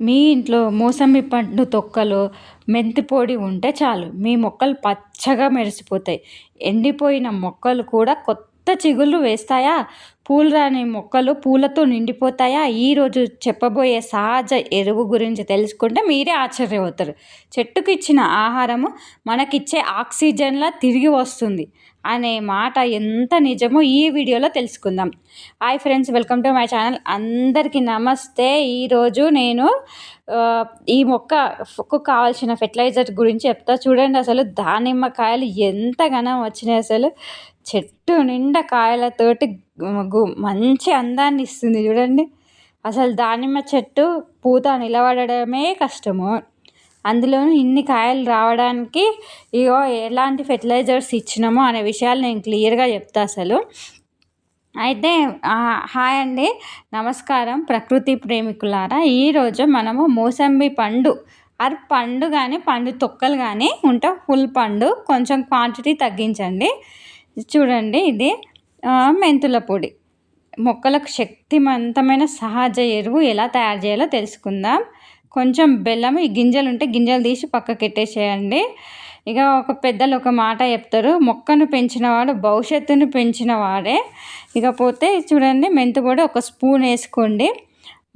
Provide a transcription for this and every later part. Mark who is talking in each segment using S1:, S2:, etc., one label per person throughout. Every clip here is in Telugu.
S1: మీ ఇంట్లో మోసంబి పండు తొక్కలో మెంతి పొడి ఉంటే చాలు మీ మొక్కలు పచ్చగా మెరిసిపోతాయి. ఎండిపోయిన మొక్కలు కూడా కొత్త చిగుళ్ళు వేస్తాయా? పూలు రాని మొక్కలు పూలతో నిండిపోతాయా? ఈరోజు చెప్పబోయే సహజ ఎరువు గురించి తెలుసుకుంటే మీరే ఆశ్చర్యపోతారు. చెట్టుకి ఇచ్చిన ఆహారము మనకిచ్చే ఆక్సిజన్లా తిరిగి వస్తుంది అనే మాట ఎంత నిజమో ఈ వీడియోలో తెలుసుకుందాం. Hi friends, welcome to my channel. అందరికీ నమస్తే. ఈరోజు నేను ఈ మొక్కకు కావాల్సిన ఫెర్టిలైజర్ గురించి చెప్తా. చూడండి, అసలు దానిమ్మకాయలు ఎంతగానో వచ్చినాయి. అసలు చెట్టు నిండా కాయలతోటి మంచి అందాన్ని ఇస్తుంది. చూడండి, అసలు దానిమ్మ చెట్టు పూత నిలబడడమే కష్టము. అందులోనూ ఇన్ని కాయలు రావడానికి ఎలాంటి ఫెర్టిలైజర్స్ ఇచ్చినామో అనే విషయాలు నేను క్లియర్గా చెప్తా. అసలు అయితే హాయ్ అండి, నమస్కారం ప్రకృతి ప్రేమికులారా. ఈరోజు మనము మోసంబి పండు పండు కానీ పండు తొక్కలు కానీ ఉంటే ఫుల్ పండు కొంచెం క్వాంటిటీ తగ్గించండి. చూడండి, ఇది మెంతుల పొడి. మొక్కలకు శక్తివంతమైన సహజ ఎరువు ఎలా తయారు చేయాలో తెలుసుకుందాం. కొంచెం బెల్లం, ఈ గింజలు ఉంటే గింజలు తీసి పక్కకెట్టేసేయండి. ఇక పెద్దలు ఒక మాట చెప్తారు, మొక్కను పెంచినవాడు భవిష్యత్తును పెంచిన వాడే. ఇకపోతే చూడండి, మెంతిపొడి ఒక స్పూన్ వేసుకోండి.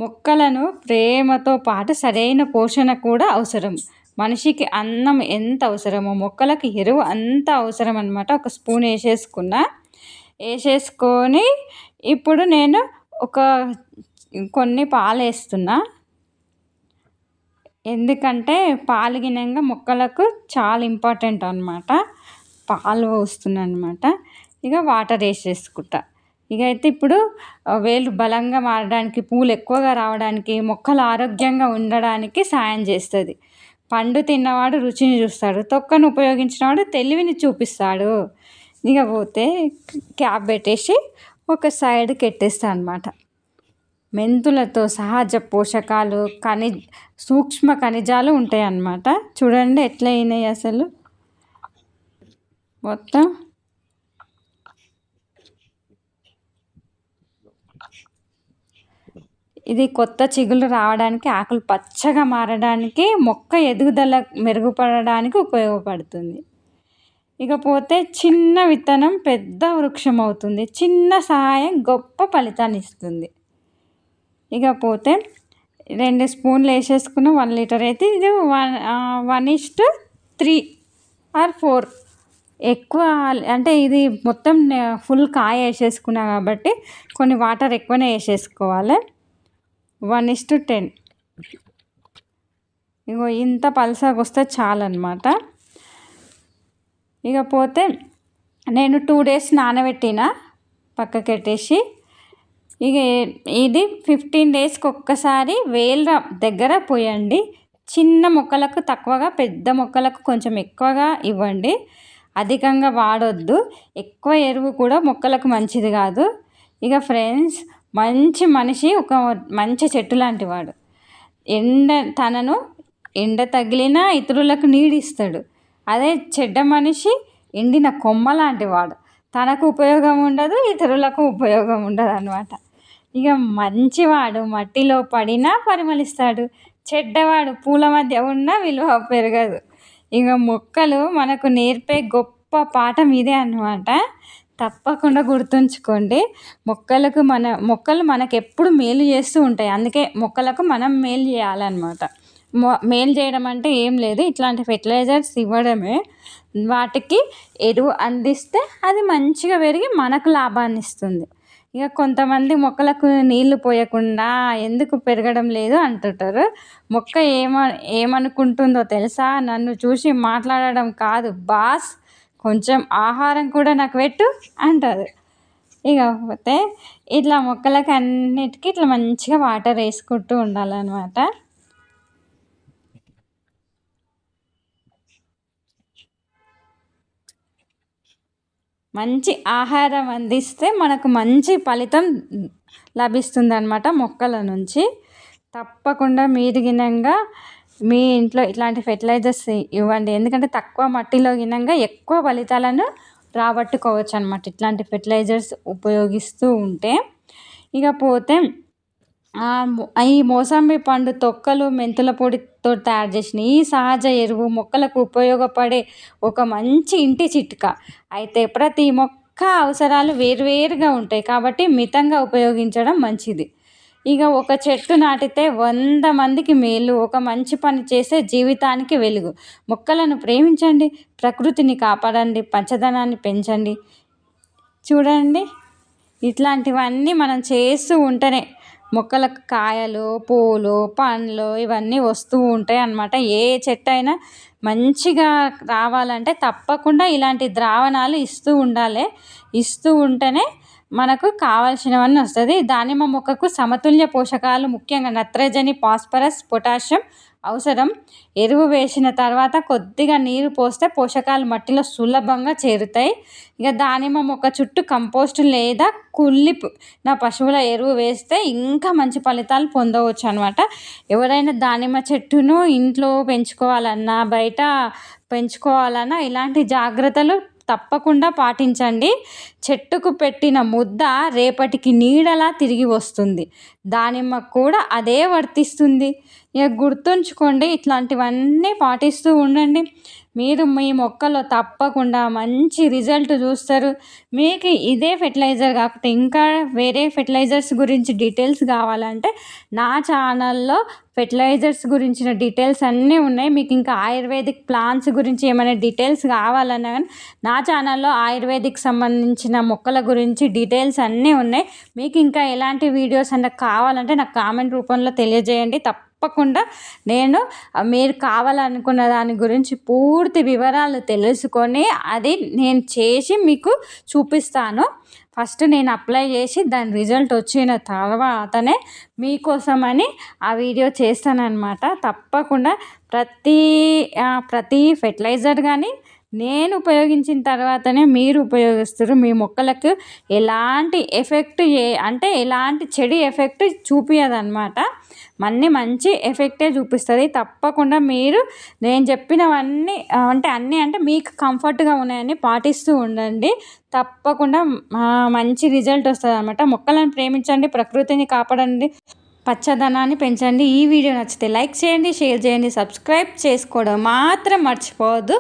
S1: మొక్కలను ప్రేమతో పాటు సరైన పోషణ కూడా అవసరం. మనిషికి అన్నం ఎంత అవసరమో మొక్కలకు ఎరువు అంత అవసరం అన్నమాట. ఒక స్పూన్ వేసేసుకొని ఇప్పుడు నేను కొన్ని పాలు వేస్తున్నా. ఎందుకంటే పాలు గినంగా మొక్కలకు చాలా ఇంపార్టెంట్ అన్నమాట. పాలు పోస్తున్నాను అన్నమాట. ఇక వాటర్ వేసేసుకుంటా. ఇక అయితే ఇప్పుడు వేళ్ళు బలంగా మారడానికి, పూలు ఎక్కువగా రావడానికి, మొక్కలు ఆరోగ్యంగా ఉండడానికి సాయం చేస్తుంది. పండు తిన్నవాడు రుచిని చూస్తాడు, తొక్కను ఉపయోగించినవాడు తెలివిని చూపిస్తాడు. ఇక పోతే క్యాప్ పెట్టేసి ఒక సైడ్కి ఎట్టేస్తాను అన్నమాట. మెంతులతో సహజ పోషకాలు, సూక్ష్మ ఖనిజాలు ఉంటాయి అన్నమాట. చూడండి ఎట్లా అయినాయి అసలు మొత్తం. ఇది కొత్త చిగుళ్ళు రావడానికి, ఆకులు పచ్చగా మారడానికి, మొక్క ఎదుగుదల మెరుగుపడడానికి ఉపయోగపడుతుంది. ఇకపోతే చిన్న విత్తనం పెద్ద వృక్షం అవుతుంది. చిన్న సహాయం గొప్ప ఫలితాన్ని ఇస్తుంది. ఇకపోతే 2 స్పూన్లు వేసేసుకున్న 1 లీటర్ అయితే ఇది 1:3 ఆర్ 4 ఎక్కువ. అంటే ఇది మొత్తం ఫుల్ కాయ వేసేసుకున్నా కాబట్టి కొన్ని వాటర్ ఎక్కువనే వేసేసుకోవాలి. 1:10. ఇగో ఇంత పలసగా వస్తే చాలన్నమాట. ఇకపోతే నేను 2 డేస్ నానబెట్టిన పక్కకెట్టేసి, ఇక ఇది 15 డేస్కి ఒక్కసారి వేళ్ళ దగ్గర పోయండి. చిన్న మొక్కలకు తక్కువగా, పెద్ద మొక్కలకు కొంచెం ఎక్కువగా ఇవ్వండి. అధికంగా వాడొద్దు. ఎక్కువ ఎరువు కూడా మొక్కలకు మంచిది కాదు. ఇక ఫ్రెండ్స్, మంచి మనిషి ఒక మంచి చెట్టు లాంటి వాడు. ఎండ తగిలినా ఇతరులకు నీడిస్తాడు. అదే చెడ్డ మనిషి ఎండిన కొమ్మ లాంటి వాడు. తనకు ఉపయోగం ఉండదు, ఇతరులకు ఉపయోగం ఉండదు అన్నమాట. ఇక మంచివాడు మట్టిలో పడినా పరిమళిస్తాడు, చెడ్డవాడు పూల మధ్య ఉన్న విలువ పెరగదు. ఇక మొక్కలు మనకు నేర్పే గొప్ప పాఠం ఇదే అన్నమాట. తప్పకుండా గుర్తుంచుకోండి. మొక్కలు మనకు ఎప్పుడు మేలు చేస్తూ ఉంటాయి. అందుకే మొక్కలకు మనం మేలు చేయాలన్నమాట. మేలు చేయడం అంటే ఏం లేదు, ఇట్లాంటి ఫెర్టిలైజర్స్ ఇవ్వడమే. వాటికి ఎరువు అందిస్తే అది మంచిగా పెరిగి మనకు లాభాన్ని ఇస్తుంది. ఇక కొంతమంది మొక్కలకు నీళ్లు పోయకుండా ఎందుకు పెరగడం లేదు అంటుంటారు. మొక్క ఏమనుకుంటుందో తెలుసా? నన్ను చూసి మాట్లాడడం కాదు బాస్, కొంచెం ఆహారం కూడా నాకు పెట్టు అంటారు. ఇకపోతే ఇట్లా మొక్కలకి అన్నిటికీ ఇట్లా మంచిగా వాటర్ వేసుకుంటూ ఉండాలన్నమాట. మంచి ఆహారం అందిస్తే మనకు మంచి ఫలితం లభిస్తుంది అన్నమాట మొక్కల నుంచి. తప్పకుండా మీరు గినంగా మీ ఇంట్లో ఇట్లాంటి ఫెర్టిలైజర్స్ ఇవ్వండి. ఎందుకంటే తక్కువ మట్టిలో గినంగా ఎక్కువ ఫలితాలను రాబట్టుకోవచ్చు అన్నమాట ఇట్లాంటి ఫెర్టిలైజర్స్ ఉపయోగిస్తూ ఉంటే. ఇకపోతే ఈ మోసంబి పండు తొక్కలు మెంతుల పొడితో తయారు చేసిన ఈ సహజ ఎరువు మొక్కలకు ఉపయోగపడే ఒక మంచి ఇంటి చిట్కా. అయితే ప్రతి మొక్క అవసరాలు వేరువేరుగా ఉంటాయి కాబట్టి మితంగా ఉపయోగించడం మంచిది. ఇక ఒక చెట్టు నాటితే 100 మందికి మేలు, ఒక మంచి పని చేసే జీవితానికి వెలుగు. మొక్కలను ప్రేమించండి, ప్రకృతిని కాపాడండి, పచ్చదనాన్ని పెంచండి. చూడండి, ఇట్లాంటివన్నీ మనం చేస్తూ ఉంటేనే మొక్కలకు కాయలు, పూలు, పండ్లు ఇవన్నీ వస్తూ ఉంటాయి అన్నమాట. ఏ చెట్టు అయినా మంచిగా రావాలంటే తప్పకుండా ఇలాంటి ద్రావణాలు ఇస్తూ ఉండాలి. ఇస్తూ ఉంటేనే మనకు కావాల్సినవన్నీ వస్తుంది. దానిమ్మ మొక్కకు సమతుల్య పోషకాలు ముఖ్యంగా నత్రజని, ఫాస్ఫరస్, పొటాషియం అవసరం. ఎరువు వేసిన తర్వాత కొద్దిగా నీరు పోస్తే పోషకాలు మట్టిలో సులభంగా చేరుతాయి. ఇక దానిమ్మ మొక్క చుట్టూ కంపోస్ట్ లేదా నా పశువుల ఎరువు వేస్తే ఇంకా మంచి ఫలితాలు పొందవచ్చు అనమాట. ఎవరైనా దానిమ్మ చెట్టును ఇంట్లో పెంచుకోవాలన్నా బయట పెంచుకోవాలన్నా ఇలాంటి జాగ్రత్తలు తప్పకుండా పాటించండి. చెట్టుకు పెట్టిన ముద్ద రేపటికి నీడలా తిరిగి వస్తుంది. దానిమ్మకు కూడా అదే వర్తిస్తుంది. ఇక గుర్తుంచుకోండి, ఇట్లాంటివన్నీ పాటిస్తూ ఉండండి. మీరు మీ మొక్కలో తప్పకుండా మంచి రిజల్ట్ చూస్తారు. మీకు ఇదే ఫెర్టిలైజర్ కాకపోతే ఇంకా వేరే ఫెర్టిలైజర్స్ గురించి డీటెయిల్స్ కావాలంటే నా ఛానల్లో ఫెర్టిలైజర్స్ గురించిన డీటెయిల్స్ అన్నీ ఉన్నాయి. మీకు ఇంకా ఆయుర్వేదిక్ ప్లాంట్స్ గురించి ఏమైనా డీటెయిల్స్ కావాలన్నా కానీ నా ఛానల్లో ఆయుర్వేదిక్ సంబంధించిన మొక్కల గురించి డీటెయిల్స్ అన్నీ ఉన్నాయి. మీకు ఇంకా ఎలాంటి వీడియోస్ అన్న కావాలంటే నాకు కామెంట్ రూపంలో తెలియజేయండి. తప్పకుండా నేను మీరు కావాలనుకున్న దాని గురించి పూర్తి వివరాలు తెలుసుకొని అది నేను చేసి మీకు చూపిస్తాను. ఫస్ట్ నేను అప్లై చేసి దాని రిజల్ట్ వచ్చిన తర్వాతనే మీకోసమని ఆ వీడియో చేస్తానన్నమాట. తప్పకుండా ప్రతి ఫెర్టిలైజర్ కానీ నేను ఉపయోగించిన తర్వాతనే మీరు ఉపయోగిస్తారు. మీ మొక్కలకు ఎలాంటి ఎఫెక్ట్ అంటే ఎలాంటి చెడు ఎఫెక్ట్ చూపించదన్నమాట. మంచి ఎఫెక్టే చూపిస్తుంది. తప్పకుండా మీరు నేను చెప్పినవన్నీ అంటే మీకు కంఫర్ట్గా ఉన్నాయని పాటిస్తూ ఉండండి. తప్పకుండా మంచి రిజల్ట్ వస్తుంది అన్నమాట. మొక్కలను ప్రేమించండి, ప్రకృతిని కాపాడండి, పచ్చదనాన్ని పెంచండి. ఈ వీడియో నచ్చితే లైక్ చేయండి, షేర్ చేయండి, సబ్స్క్రైబ్ చేసుకోవడం మాత్రం మర్చిపోవద్దు.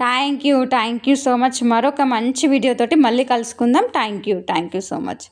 S1: Thank you so much. మరొక మంచి వీడియోతోటి మళ్ళీ కలుసుకుందాం. Thank you so much.